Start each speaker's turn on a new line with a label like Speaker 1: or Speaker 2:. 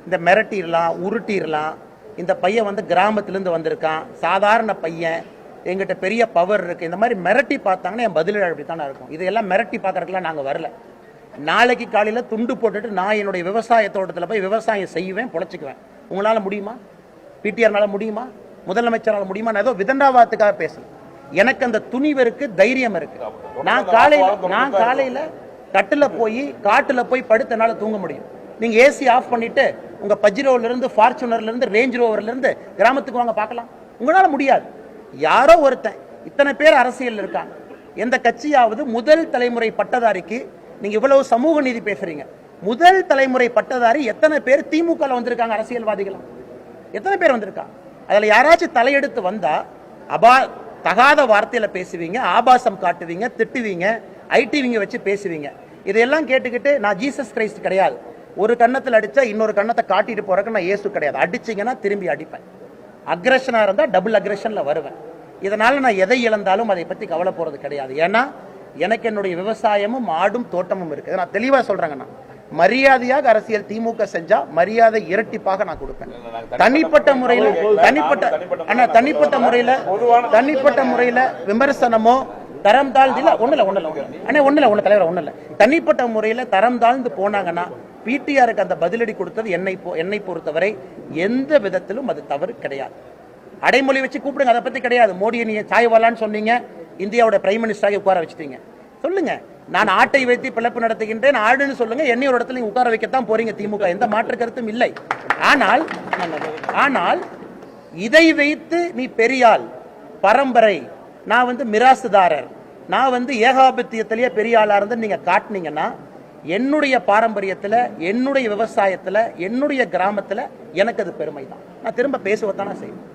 Speaker 1: இந்த மிரட்டிடலாம், உருட்டிடலாம். இந்த பையன் வந்து கிராமத்திலேருந்து வந்திருக்கான், சாதாரண பையன், எங்கிட்ட பெரிய பவர் இருக்குது, இந்த மாதிரி மிரட்டி பார்த்தாங்கன்னா என் பதில் அப்படி தானே இருக்கும். இதையெல்லாம் மிரட்டி பார்க்கறதுக்குலாம் நாங்கள் வரல. நாளைக்கு காலையில் துண்டு போட்டுட்டு நான் என்னுடைய விவசாய தோட்டத்தில் போய் விவசாயம் செய்வேன், பொழைச்சிக்குவேன். உங்களால் முடியுமா? பிடிஆர்னால முடியுமா? முதலமைச்சரால் முடியுமா? நான் ஏதோ விதண்டாவாதத்துக்காக பேசல. எனக்கு அந்த துணிவு இருக்கு, தைரியம் இருக்கு. நான் காலையில் கட்டில் போய் காட்டில் போய் படுத்தனால தூங்க முடியும். நீங்க ஏசி ஆஃப் பண்ணிட்டு உங்க பஜ்ரோல இருந்து, ஃபார்ச்சுனர்ல இருந்து, ரேஞ்ச் ரோவர்ல இருந்து கிராமத்துக்கு வாங்க பார்க்கலாம். உங்களால முடியாது. யாரோ ஒருத்தன், இத்தனை பேர் அரசியல் இருக்காங்க. எந்த கட்சியாவது முதல் தலைமுறை பட்டதாரிக்கு நீங்க இவ்வளவு சமூக நீதி பேசுறீங்க, முதல் தலைமுறை பட்டதாரி எத்தனை பேர் திமுக வந்திருக்காங்க? அரசியல்வாதிகள் எத்தனை பேர் வந்திருக்காங்க? அதுல யாராச்சும் தலையெடுத்து வந்தா தகாத வார்த்தையில பேசுவீங்க, ஆபாசம் காட்டுவீங்க, திட்டுவீங்க, ஐடிவிங்க வச்சு பேசுவீங்க. இதையெல்லாம் கேட்டுக்கிட்டு நான் ஜீசஸ் கிரைஸ்ட் கிடையாது. ஒரு கண்ணத்தில் அடிச்சா இன்னொரு கண்ணத்தை காட்டிட்டு போறதுக்கு நான் இயேசு கிடையாது. அடிச்சிங்கன்னா திரும்பி அடிப்பேன். அக்ரஷனா இருந்தா டபுள் அக்ரஷன்ல வருவேன். இதனால நான் எதை இழந்தாலும் அதை பத்தி கவலை போறது கிடையாது. ஏன்னா எனக்கு என்னுடைய விவசாயமும் ஆடும் தோட்டமும் இருக்கு. நான் தெளிவா சொல்றேங்கண்ணா, மரியாதையாக அரசியல் திமுக செஞ்சா மரியாதை இரட்டிப்பாக நான் கொடுப்பேன். தனிப்பட்ட முறையில விமர்சனமோ தரம் தாழ்ந்து தனிப்பட்ட முறையில தரம் தாழ்ந்து போனாங்கன்னா பிடிஆருக்கு அந்த பதிலடி கொடுத்தது என்னை பொறுத்தவரை எந்த விதத்திலும் அது தவறு கிடையாது. அடைமொழி வச்சு கூப்பிடுங்க, அதை பத்தி கிடையாது. மோடியை நீங்க சாய்வாலான்னு சொன்னீங்க, இந்தியாவோட பிரைம் மினிஸ்டராக உட்கார வச்சுட்டீங்க. சொல்லுங்க, நான் ஆட்டை வைத்து பிளப்பு நடத்துகின்றேன், ஆடுன்னு சொல்லுங்க. என்னை ஒரு இடத்துல உட்கார வைக்கத்தான் போறீங்க திமுக, எந்த மாற்று கருத்தும் இல்லை. ஆனால் இதை வைத்து நீ பெரியாள் பரம்பரை, நான் வந்து மிராசுதாரர், நான் வந்து ஏகாபத்தியத்திலேயே பெரிய ஆளா இருந்து நீங்க காட்டினீங்கன்னா என்னுடைய பாரம்பரியத்தில், என்னுடைய விவசாயத்தில், என்னுடைய கிராமத்தில் எனக்கு அது பெருமை தான். நான் திரும்ப பேசுவதான செய்வேன்.